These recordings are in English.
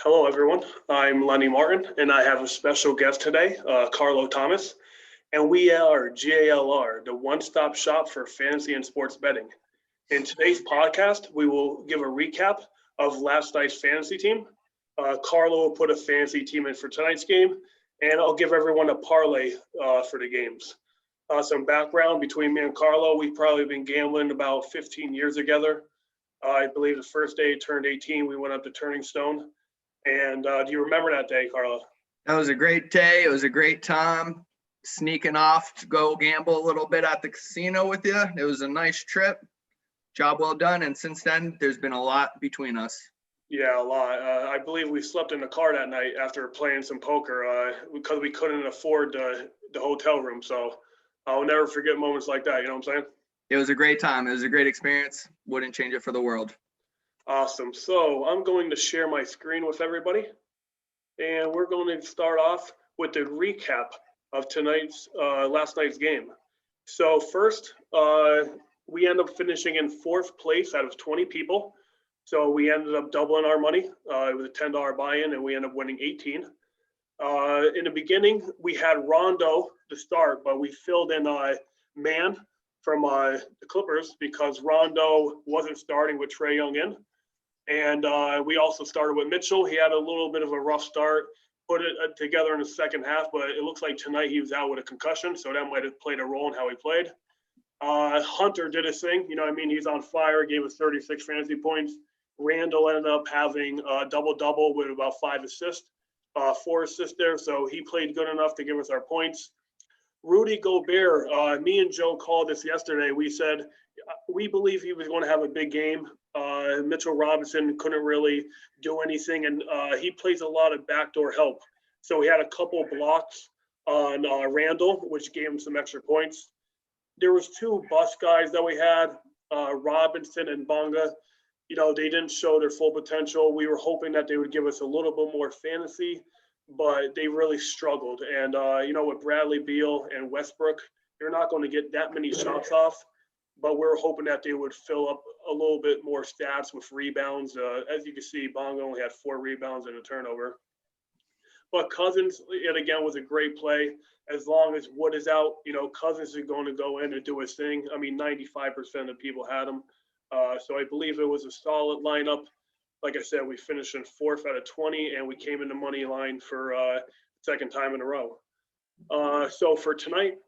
Hello, everyone. I'm Lenny Martin, and I have a special guest today, Carlo Thomas, and we are JLR, the one-stop shop for fantasy and sports betting. In today's podcast, we will give a recap of last night's fantasy team. Carlo will put a fantasy team in for tonight's game, and I'll give everyone a parlay for the games. Some background between me and Carlo, we've probably been gambling about 15 years together. I believe the first day he turned 18, we went up to Turning Stone. And do you remember that day, Carlo? That was a great day. It was a great time sneaking off to go gamble a little bit at the casino with you. It was a nice trip. Job well done. And since then, there's been a lot between us. Yeah, a lot. I believe we slept in the car that night after playing some poker because we couldn't afford the hotel room. So I'll never forget moments like that. You know what I'm saying? It was a great time. It was a great experience. Wouldn't change it for the world. Awesome. So I'm going to share my screen with everybody. And we're going to start off with the recap of last night's game. So first, we end up finishing in fourth place out of 20 people. So we ended up doubling our money. It was a $10 buy-in, and we ended up winning 18. In the beginning, we had Rondo to start, but we filled in Man from the Clippers because Rondo wasn't starting with Trae Young in. And we also started with Mitchell. He had a little bit of a rough start, put it together in the second half, but it looks like tonight he was out with a concussion, so that might have played a role in how he played. Hunter did his thing. You know what I mean? He's on fire, gave us 36 fantasy points. Randall ended up having a double-double with about 4 assists there, so he played good enough to give us our points. Rudy Gobert, me and Joe called this yesterday. We said we believe he was going to have a big game. Mitchell Robinson couldn't really do anything, and he plays a lot of backdoor help. So he had a couple blocks on Randall, which gave him some extra points. There was 2 bust guys that we had, Robinson and Bonga. You know, they didn't show their full potential. We were hoping that they would give us a little bit more fantasy, but they really struggled. And, with Bradley Beal and Westbrook, you're not going to get that many shots off, but we're hoping that they would fill up a little bit more stats with rebounds. As you can see, Bonga only had 4 rebounds and a turnover. But Cousins, yet again, was a great play. As long as Wood is out, Cousins is going to go in and do his thing. I mean, 95% of people had him. So I believe it was a solid lineup. Like I said, we finished in 4th out of 20, and we came in the money line for second time in a row. So for tonight,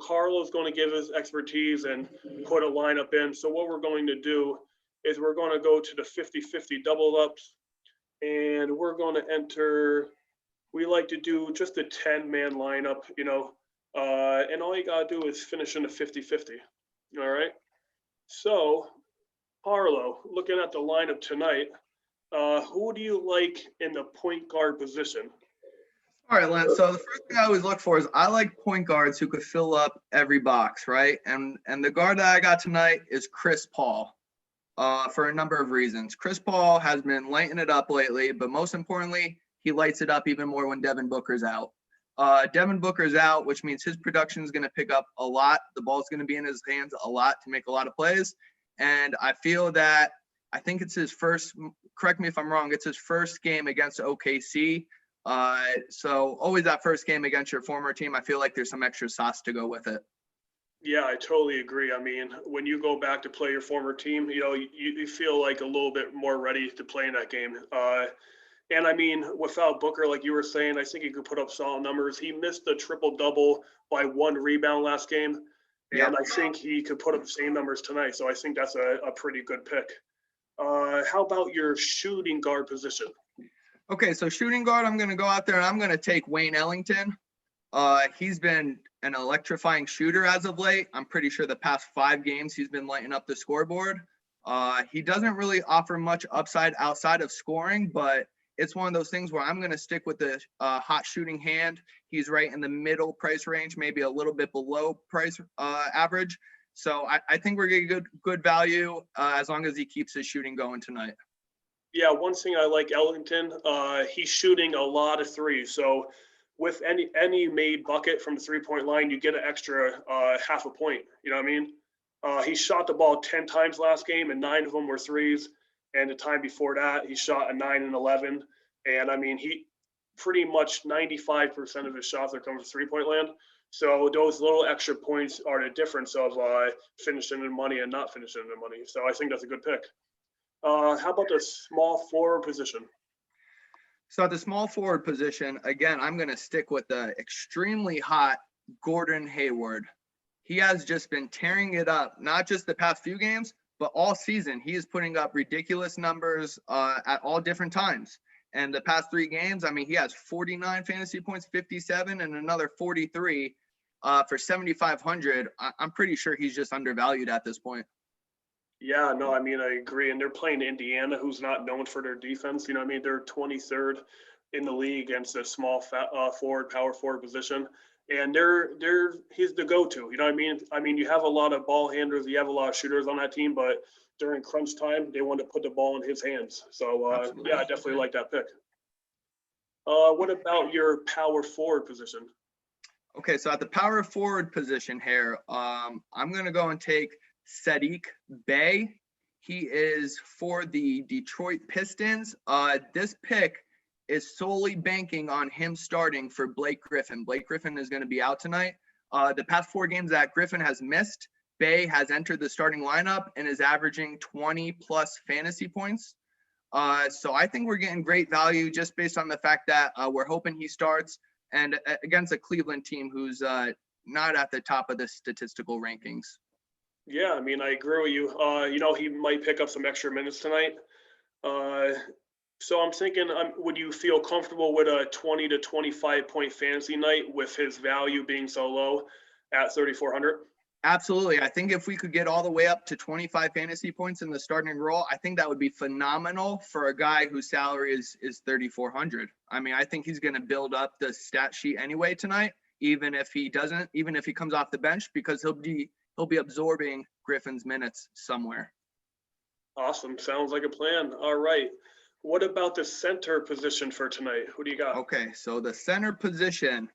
Carlo's going to give his expertise and put a lineup in. So what we're going to do is we're going to go to the 50-50 double ups, and we're going to enter. We like to do just a 10-man lineup, and all you got to do is finish in the 50-50. All right. So, Carlo, looking at the lineup tonight, who do you like in the point guard position? All right, Len. So the first thing I always look for is I like point guards who could fill up every box, right? And the guard that I got tonight is Chris Paul, for a number of reasons. Chris Paul has been lighting it up lately, but most importantly, he lights it up even more when Devin Booker's out. Devin Booker's out, which means his production is going to pick up a lot. The ball's going to be in his hands a lot to make a lot of plays. And I think it's his first, correct me if I'm wrong, it's his first game against OKC. So always that first game against your former team, I feel like there's some extra sauce to go with it. Yeah, I totally agree. I mean, when you go back to play your former team, you feel like a little bit more ready to play in that game. And I mean, without Booker, like you were saying, I think he could put up solid numbers. He missed the triple-double by 1 rebound last game. Yeah. And I think he could put up the same numbers tonight. So I think that's a pretty good pick. How about your shooting guard position? Okay, so shooting guard, I'm going to go out there and I'm going to take Wayne Ellington. He's been an electrifying shooter as of late. I'm pretty sure the past 5 games he's been lighting up the scoreboard. He doesn't really offer much upside outside of scoring, but it's one of those things where I'm going to stick with the hot shooting hand. He's right in the middle price range, maybe a little bit below price average. So I think we're getting good value as long as he keeps his shooting going tonight. Yeah, one thing I like Ellington, he's shooting a lot of threes. So with any made bucket from the 3-point line, you get an extra half a point. You know what I mean? He shot the ball 10 times last game, and 9 of them were threes. And the time before that, he shot a 9 and 11. And I mean, he pretty much 95% of his shots are coming from 3-point land. So those little extra points are the difference of finishing in money and not finishing in money. So I think that's a good pick. How about the small forward position? So at the small forward position, again, I'm going to stick with the extremely hot Gordon Hayward. He has just been tearing it up, not just the past few games, but all season. He is putting up ridiculous numbers at all different times. And the past 3 games, I mean, he has 49 fantasy points, 57, and another 43 for 7,500. I'm pretty sure he's just undervalued at this point. Yeah, no, I mean, I agree. And they're playing Indiana, who's not known for their defense. You know what I mean? They're 23rd in the league against a small forward, power forward position. And he's the go-to. You know what I mean? I mean, you have a lot of ball handlers, you have a lot of shooters on that team, but during crunch time, they want to put the ball in his hands. So, yeah, I definitely like that pick. What about your power forward position? Okay, so at the power forward position here, I'm going to go and take Sadiq Bey. He is for the Detroit Pistons. This pick is solely banking on him starting for Blake Griffin. Blake Griffin is going to be out tonight. The past 4 games that Griffin has missed, Bey has entered the starting lineup and is averaging 20 plus fantasy points. So I think we're getting great value just based on the fact that we're hoping he starts and against a Cleveland team who's not at the top of the statistical rankings. Yeah, I mean, I agree with you. You know, he might pick up some extra minutes tonight. So I'm thinking, would you feel comfortable with a 20 to 25 point fantasy night with his value being so low at 3,400? Absolutely. I think if we could get all the way up to 25 fantasy points in the starting role, I think that would be phenomenal for a guy whose salary is 3,400. I mean, I think he's going to build up the stat sheet anyway tonight, even if he comes off the bench, because he'll be absorbing Griffin's minutes somewhere. Awesome. Sounds like a plan. All right. What about the center position for tonight? Who do you got? Okay, so the center position,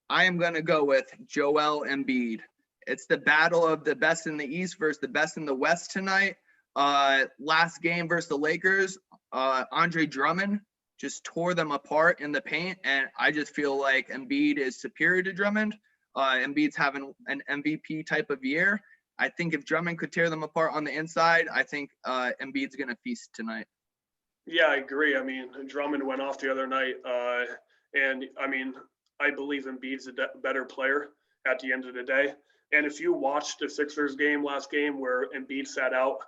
I am going to go with Joel Embiid. It's the battle of the best in the East versus the best in the West tonight. Last game versus the Lakers, Andre Drummond just tore them apart in the paint, and I just feel like Embiid is superior to Drummond. Embiid's having an MVP type of year. I think if Drummond could tear them apart on the inside, I think Embiid's going to feast tonight. Yeah, I agree. I mean, Drummond went off the other night, and I mean, I believe Embiid's a better player at the end of the day. And if you watched the Sixers game last game where Embiid sat out,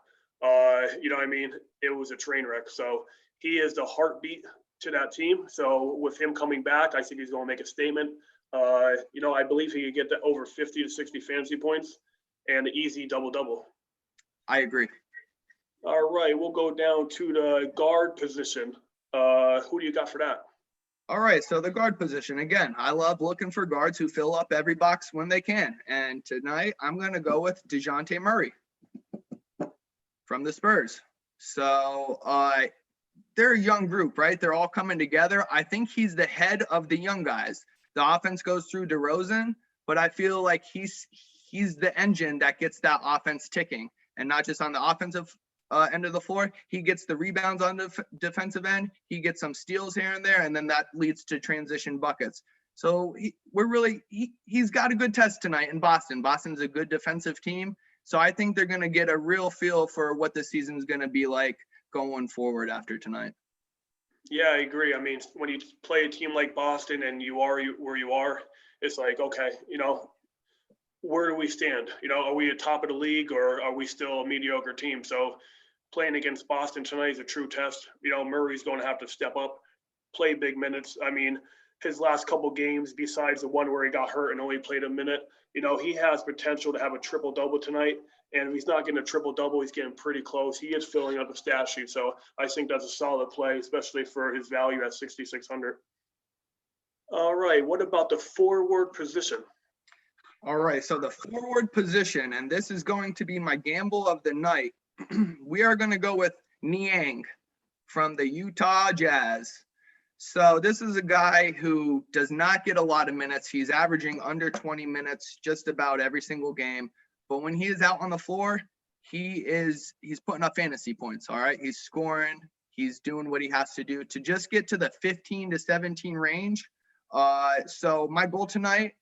you know what I mean? It was a train wreck. So he is the heartbeat to that team. So with him coming back, I think he's going to make a statement. You know, I believe he could get to over 50 to 60 fantasy points and an easy double-double. I agree. All right, we'll go down to the guard position. Who do you got for that? All right, so the guard position, again, I love looking for guards who fill up every box when they can. And tonight, I'm going to go with DeJounte Murray from the Spurs. So they're a young group, right? They're all coming together. I think he's the head of the young guys. The offense goes through DeRozan, but I feel like he's the engine that gets that offense ticking. And not just on the offensive end of the floor, he gets the rebounds on the defensive end, he gets some steals here and there, and then that leads to transition buckets. So he's got a good test tonight in Boston. Boston's a good defensive team, so I think they're going to get a real feel for what the season's going to be like going forward after tonight. Yeah, I agree. I mean, when you play a team like Boston and you are where you are, it's like, okay, you know, where do we stand? You know, are we at top of the league or are we still a mediocre team? So playing against Boston tonight is a true test. You know, Murray's going to have to step up, play big minutes. I mean, his last couple games, besides the one where he got hurt and only played a minute, you know, he has potential to have a triple-double tonight. And if he's not getting a triple-double, he's getting pretty close. He is filling up the stat sheet. So I think that's a solid play, especially for his value at 6,600. All right, what about the forward position? All right, so the forward position, and this is going to be my gamble of the night. We are going to go with Niang from the Utah Jazz. So this is a guy who does not get a lot of minutes. He's averaging under 20 minutes just about every single game. But when he is out on the floor, he's putting up fantasy points, all right? He's scoring. He's doing what he has to do to just get to the 15 to 17 range. So my goal tonight,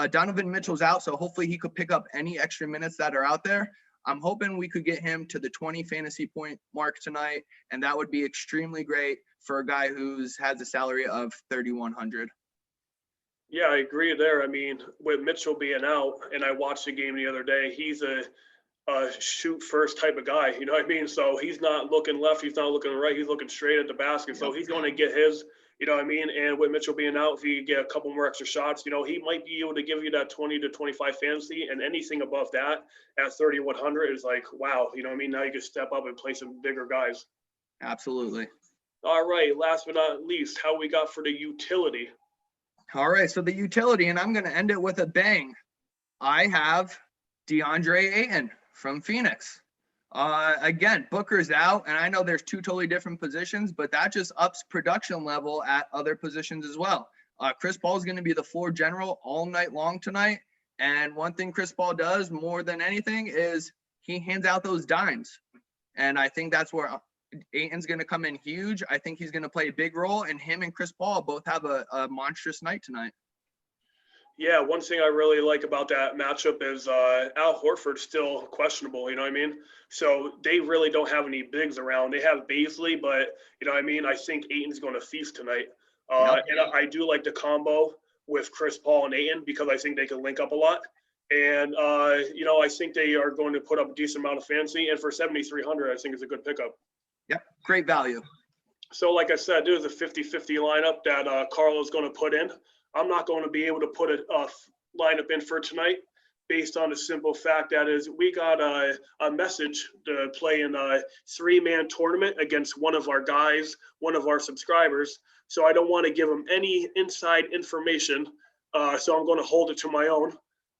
Donovan Mitchell's out, so hopefully he could pick up any extra minutes that are out there. I'm hoping we could get him to the 20 fantasy point mark tonight, and that would be extremely great for a guy who's has a salary of 3,100. Yeah, I agree there. I mean, with Mitchell being out, and I watched the game the other day, he's a shoot first type of guy. You know what I mean? So he's not looking left, he's not looking right, he's looking straight at the basket. So he's going to get his. You know what I mean? And with Mitchell being out, if he get a couple more extra shots, he might be able to give you that 20 to 25 fantasy, and anything above that at 3,100 is like, wow. You know what I mean? Now you can step up and play some bigger guys. Absolutely. All right. Last but not least, how we got for the utility? All right. So the utility, and I'm going to end it with a bang. I have DeAndre Ayton from Phoenix. Again, Booker's out, and I know there's two totally different positions, but that just ups production level at other positions as well. Chris Paul is going to be the floor general all night long tonight. And one thing Chris Paul does more than anything is he hands out those dimes. And I think that's where Ayton's going to come in huge. I think he's going to play a big role, and him and Chris Paul both have a monstrous night tonight. Yeah, one thing I really like about that matchup is Al Horford's still questionable, you know what I mean? So they really don't have any bigs around. They have Baisley, but, you know what I mean? I think Ayton's going to feast tonight. And I do like the combo with Chris Paul and Ayton because I think they can link up a lot. And, I think they are going to put up a decent amount of fantasy. And for 7,300, I think it's a good pickup. Yep, great value. So like I said, there's a 50-50 lineup that Carlo's going to put in. I'm not going to be able to put a lineup in for tonight based on the simple fact that is we got a message to play in a 3-man tournament against one of our guys, one of our subscribers. So I don't want to give them any inside information. So I'm going to hold it to my own.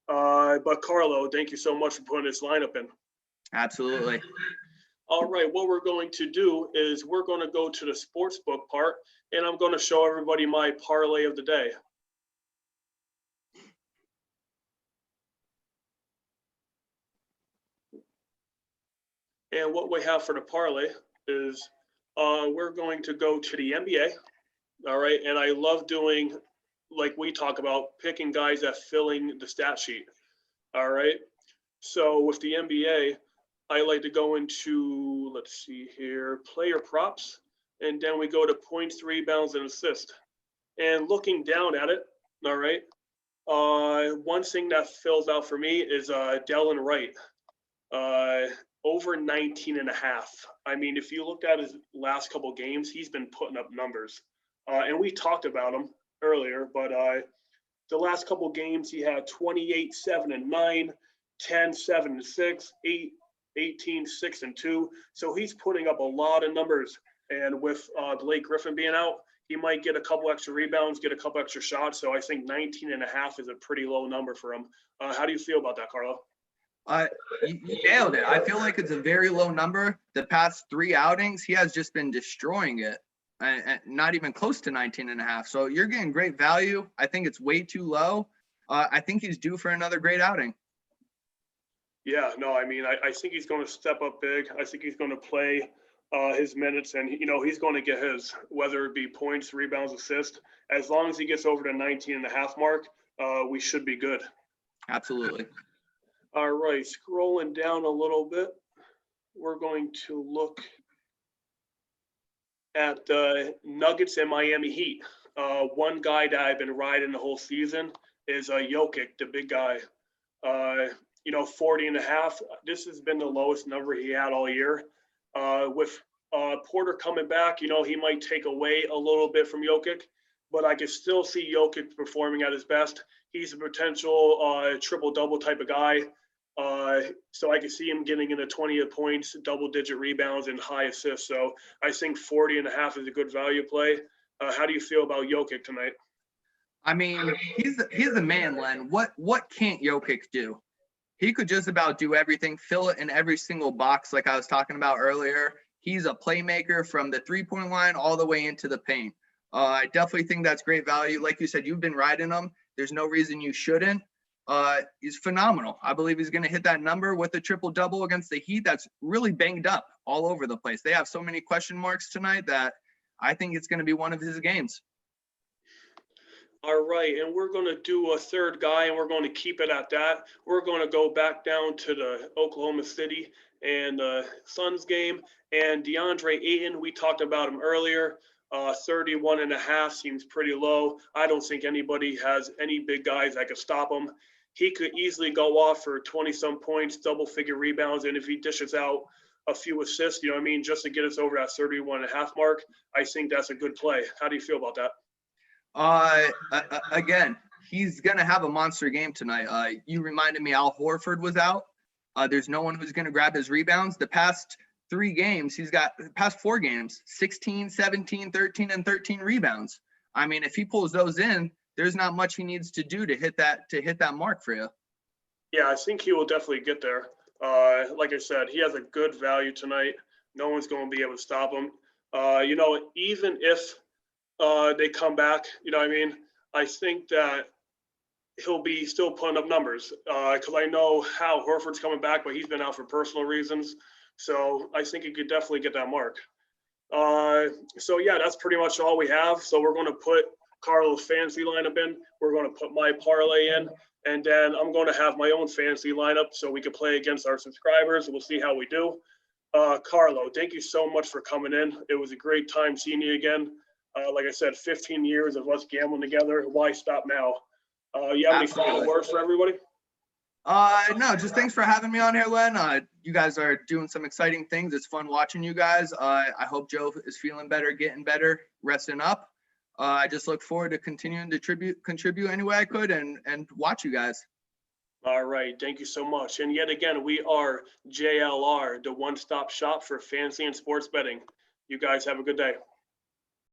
But Carlo, thank you so much for putting this lineup in. Absolutely. All right, what we're going to do is we're going to go to the sports book part, and I'm going to show everybody my parlay of the day. And what we have for the parlay is we're going to go to the NBA. All right. And I love doing, like we talk about, picking guys that filling the stat sheet. All right. So with the NBA, I like to go into, let's see here, player props. And then we go to points, rebounds, and assists. And looking down at it, all right, one thing that fills out for me is Delon Wright. Over 19.5. I mean, if you looked at his last couple of games, he's been putting up numbers. And we talked about him earlier, but the last couple of games, he had 28, 7, and 9, 10, 7, and 6, 8, 18, 6, and 2. So he's putting up a lot of numbers. And with Blake Griffin being out, he might get a couple extra rebounds, get a couple extra shots. So I think 19.5 is a pretty low number for him. How do you feel about that, Carlo? You nailed it. I feel like it's a very low number. The past 3 outings, he has just been destroying it, and not even close to 19.5. So you're getting great value. I think it's way too low. I think he's due for another great outing. Yeah, no, I mean, I think he's going to step up big. I think he's going to play his minutes, and he's going to get his, whether it be points, rebounds, assists. As long as he gets over the 19.5 mark, we should be good. Absolutely. All right, scrolling down a little bit, we're going to look at the Nuggets and Miami Heat. One guy that I've been riding the whole season is Jokic, the big guy. 40.5. This has been the lowest number he had all year. With Porter coming back, he might take away a little bit from Jokic, but I can still see Jokic performing at his best. He's a potential triple-double type of guy. So I can see him getting into 20 points, double-digit rebounds, and high assists. So I think 40.5 is a good value play. How do you feel about Jokic tonight? I mean, he's the man, Len. What can't Jokic do? He could just about do everything, fill it in every single box like I was talking about earlier. He's a playmaker from the three-point line all the way into the paint. I definitely think that's great value. Like you said, you've been riding him. There's no reason you shouldn't. He's phenomenal. I believe he's going to hit that number with a triple-double against the Heat that's really banged up all over the place. They have so many question marks tonight that I think it's going to be one of his games. All right, and we're going to do a third guy, and we're going to keep it at that. We're going to go back down to the Oklahoma City and Suns game. And DeAndre Ayton, we talked about him earlier. 31.5 seems pretty low. I don't think anybody has any big guys that could stop him. He could easily go off for 20-some points, double-figure rebounds, and if he dishes out a few assists, just to get us over that 31.5 mark, I think that's a good play. How do you feel about that? Again, he's going to have a monster game tonight. You reminded me Al Horford was out. There's no one who's going to grab his rebounds. The past 4 games, 16, 17, 13, and 13 rebounds. I mean, if he pulls those in, there's not much he needs to do to hit that mark for you. Yeah, I think he will definitely get there. Like I said, he has a good value tonight. No one's going to be able to stop him. Even if they come back, I think that he'll be still putting up numbers because I know how Horford's coming back, but he's been out for personal reasons. So I think he could definitely get that mark. So yeah, that's pretty much all we have. So we're going to put Carlos' fantasy lineup in. We're going to put my parlay in, and then I'm going to have my own fantasy lineup so we can play against our subscribers. We'll see how we do. Carlo, thank you so much for coming in. It was a great time seeing you again. Like I said, 15 years of us gambling together. Why stop now? You have any final words for everybody? No, just thanks for having me on here, Len. You guys are doing some exciting things. It's fun watching you guys. I hope Joe is feeling better, getting better, resting up. I just look forward to continuing to contribute any way I could and watch you guys. All right. Thank you so much. And yet again, we are JLR, the one-stop shop for fantasy and sports betting. You guys have a good day.